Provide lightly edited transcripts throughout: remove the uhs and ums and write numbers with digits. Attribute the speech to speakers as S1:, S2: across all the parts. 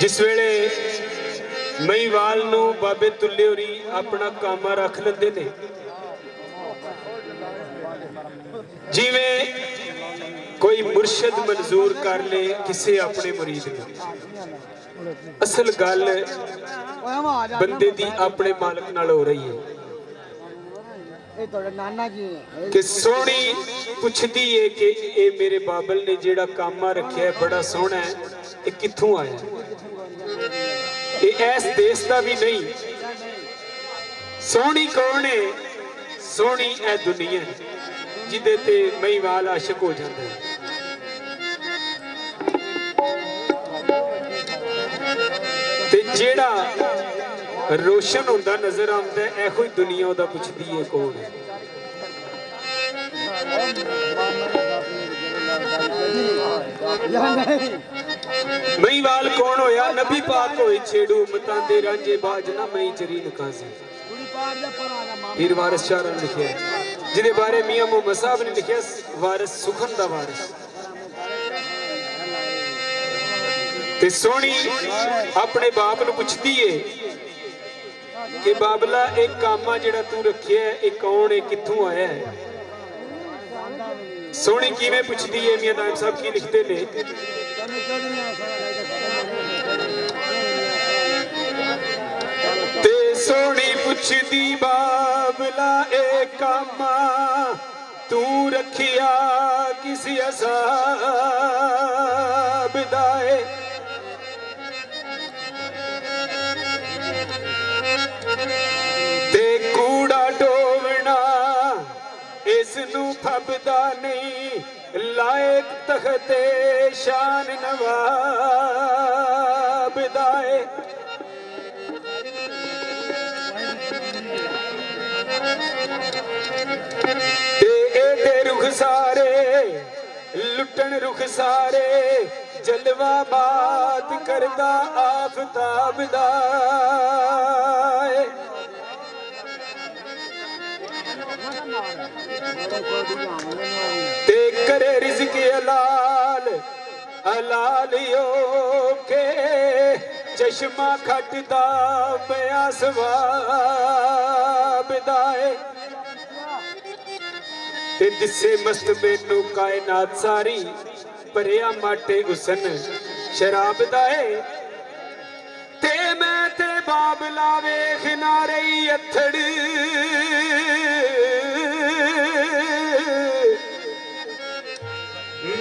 S1: जिस वेले महीवाल नूं बाबे तुल्ले होरी अपना कामा रख लेंदे ने, जिवें कोई मुर्शद मंजूर कर ले किसी अपने मुरीद को। असल गल बंदे दी अपने मालिक नाल हो रही है कि सोहनी पुछदी है कि ए मेरे बाबल ने जेड़ा कामा रखिया है बड़ा सोहना है, ये कित्थों आया? ये ऐस देश का भी नहीं। सोहनी कौन है? सोहनी ए दुनिया जिदे ते महीवाल आशिक हो जाता है। ते जेड़ा रोशन होंदा नजर आंदा है, एहो ही दुनिया ओदा पुछदी है कौन है। महीवाल कौन होया? नबी पाक होए छेड़ू मतांदे रांझे बाज ना मई जरी नकाजी। पीर वारिस शाह ने लिखिया, जिदे बारे मियां मोहम्मद साहब ने लिखिया वारिस सुखन दा वारिस। ते सोहनी अपने बाप नूं पुछदी है कि बाबला एक कामा जेड़ा तू रखिया है ये कौन है, कित्थों आया है? सोहनी किवें पुछदी है? मियां दानिश साहब की लिखते ने, ते सोहनी पुछदी बाबला ए कामा तू रखिया किसी असाब दा है? ते कूड़ा डोवना इसनू फबदा नहीं, लायक तखते शान नवाब दा है। ते एदे रुख सारे लुटन रुख सारे, जलवा बात करदा आफताब दा है। ते करे रिज़्क़ हलाल हलाल यो के चश्मा खटदा पिया सवाब दा है। ते दिसे मस्त मैनू कायनात सारी, भरिया माटे हुसन शराब दा है। ते मैं ते बाबला वेख ना रही अथड़,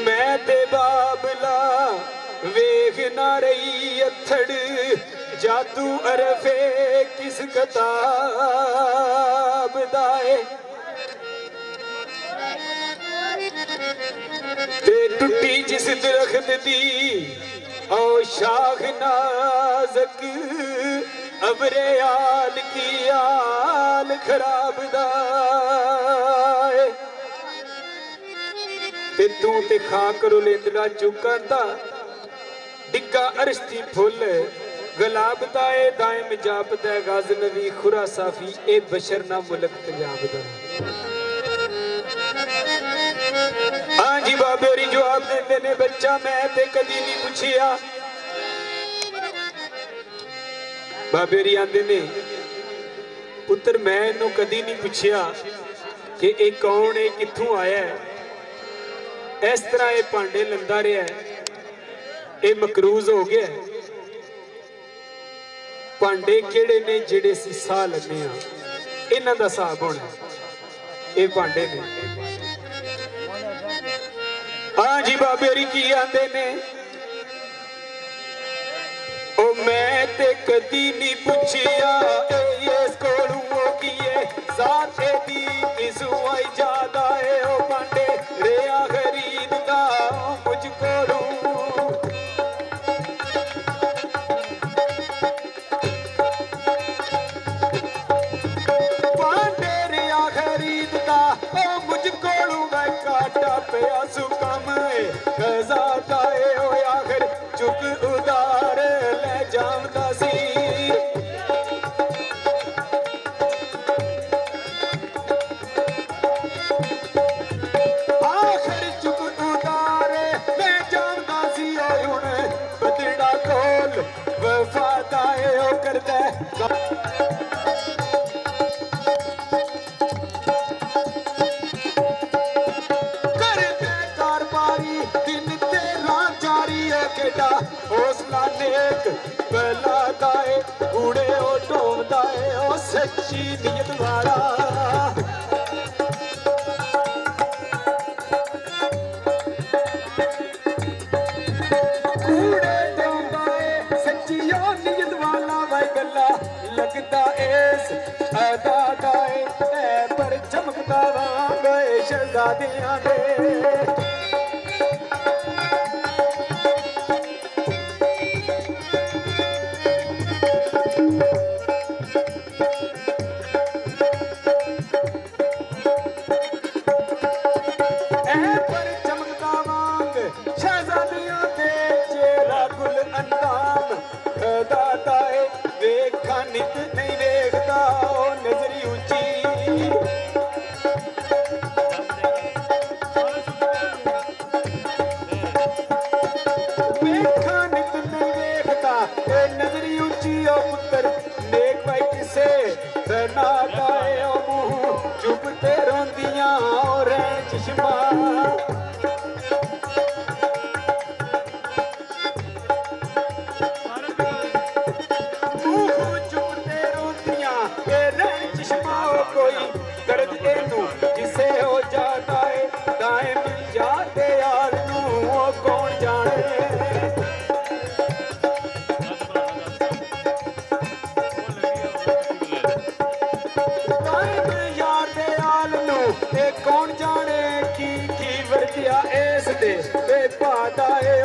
S1: मैं ते बाबला वेख ना रही अथड़, जादू अरफे किस किताब दा है। ते टुटी जिस दरख्त दी ओ शाख नाज़क, अबरे आल की आल खराब दा है। ते तू ते खाक रोलेंदड़ा चुकांदा, डिग्गा अरश्ती फुल गलाब दा है। दायम जापदा गाज़नवी खुरा साफी, ए बशर ना मुल्क पंजाब दा। हाँ जी बाबे होरी जवाब देंदे ने, बच्चा मैं ते कदी नहीं पुछिया। बाबे होरी आंदे ने, पुत्र मैं इनू कदी नहीं पुछिया कि ये कौन है, कित्थों आया है। इस तरह ये भांडे लंदा रहा है, ये मकरूज हो गया। भांडे किहड़े ने जिहड़े सी साह लैंदे आ, इन्हां दा हिसाब होना। ये भांडे ने। हाँ जी बाबे होरी की आंदे ने, ओ मैं ते कदी नहीं पुछिया इस कोलू की है साथे दी किसू आई ज्यादा है। ओ भांडे रेया खरीददा मुझ कोलू, भांडे रेया खरीददा ओ मुझ कोलू, मैं काटा पिया सुकम खजादा है। ओ आखिर चुक उदार ले जामदा सी, आखिर चुक उदार ले जामदा सी। ओ करता है हौसला नेक पहला दाए कूड़े ओ ढोंदा है ओ सच्ची नीयत वाला कूड़े ढोंदा है सच्ची ओ नीयत वाला भाई गल्ला लगता इस अदा दाए पर चमकदा वांग शहजादियां दे नजरी ऊंची ओ पुत्र नेक भाई किसे ना गाए ओ मुंह चुपते रोंदियां ओ रैन चश्मा मुंह चुपते रोंदियां ए रैन चश्मा ओ कोई दर्द एनू जिसे हो जाता है दाए मिल जाते यार नू ओ कौन जाने कौन जाने की वर्जिया इस दे पाता है